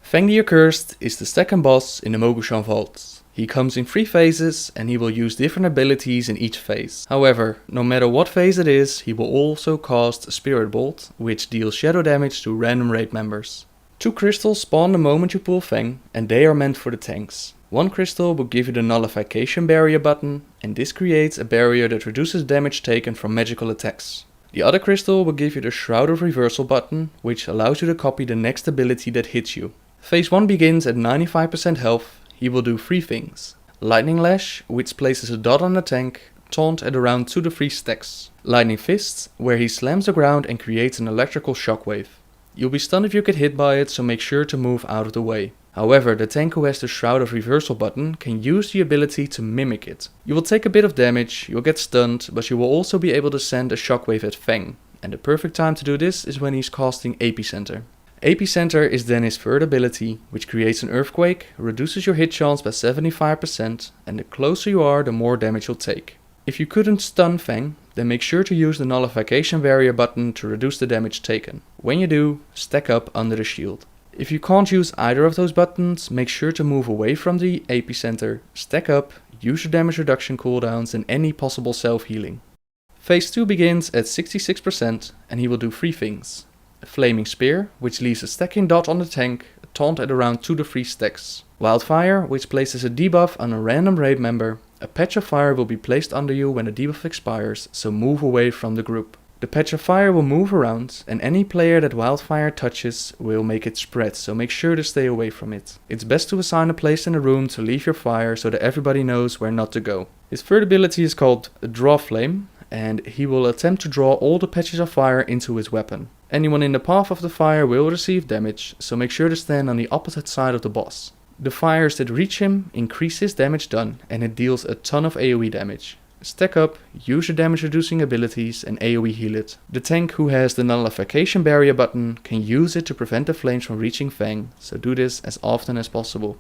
Feng the Accursed is the second boss in the Mogu'shan vault. He comes in 3 phases and he will use different abilities in each phase. However, no matter what phase it is, he will also cast a Spirit Bolt, which deals shadow damage to random raid members. 2 crystals spawn the moment you pull Feng, and they are meant for the tanks. 1 crystal will give you the nullification barrier button, and this creates a barrier that reduces damage taken from magical attacks. The other crystal will give you the Shroud of Reversal button, which allows you to copy the next ability that hits you. Phase 1 begins at 95% health. He will do 3 things. Lightning Lash, which places a dot on the tank, Taunt at around 2 to 3 stacks. Lightning Fist, where he slams the ground and creates an electrical shockwave. You'll be stunned if you get hit by it, so make sure to move out of the way. However, the tank who has the Shroud of Reversal button can use the ability to mimic it. You will take a bit of damage, you'll get stunned, but you will also be able to send a shockwave at Feng. And the perfect time to do this is when he's casting Epicenter. Epicenter is then his third ability, which creates an earthquake, reduces your hit chance by 75%, and the closer you are, the more damage you'll take. If you couldn't stun Feng, then make sure to use the nullification barrier button to reduce the damage taken. When you do, stack up under the shield. If you can't use either of those buttons, make sure to move away from the Epicenter, stack up, use your damage reduction cooldowns and any possible self-healing. Phase 2 begins at 66% and he will do 3 things. A Flaming Spear, which leaves a stacking dot on the tank, a taunt at around 2 to 3 stacks. Wildfire, which places a debuff on a random raid member. A Patch of Fire will be placed under you when the debuff expires, so move away from the group. The Patch of Fire will move around, and any player that Wildfire touches will make it spread, so make sure to stay away from it. It's best to assign a place in the room to leave your fire so that everybody knows where not to go. His third ability is called Draw Flame, and he will attempt to draw all the patches of fire into his weapon. Anyone in the path of the fire will receive damage, so make sure to stand on the opposite side of the boss. The fires that reach him increase his damage done, and it deals a ton of AoE damage. Stack up, use your damage reducing abilities and AoE heal it. The tank who has the nullification barrier button can use it to prevent the flames from reaching Feng, so do this as often as possible.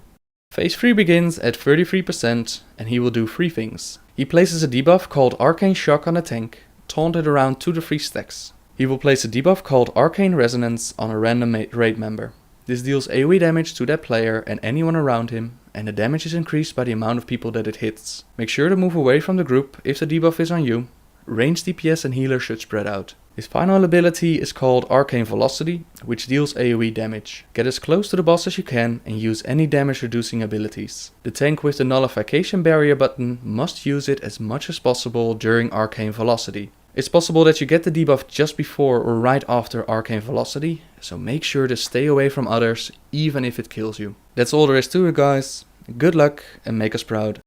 Phase 3 begins at 33% and he will do 3 things. He places a debuff called Arcane Shock on the tank, taunted around 2 to 3 stacks. He will place a debuff called Arcane Resonance on a random raid member. This deals AoE damage to that player and anyone around him, and the damage is increased by the amount of people that it hits. Make sure to move away from the group if the debuff is on you. Range DPS and healer should spread out. His final ability is called Arcane Velocity, which deals AoE damage. Get as close to the boss as you can and use any damage reducing abilities. The tank with the nullification barrier button must use it as much as possible during Arcane Velocity. It's possible that you get the debuff just before or right after Arcane Velocity, so make sure to stay away from others even if it kills you. That's all there is to it, guys. Good luck and make us proud.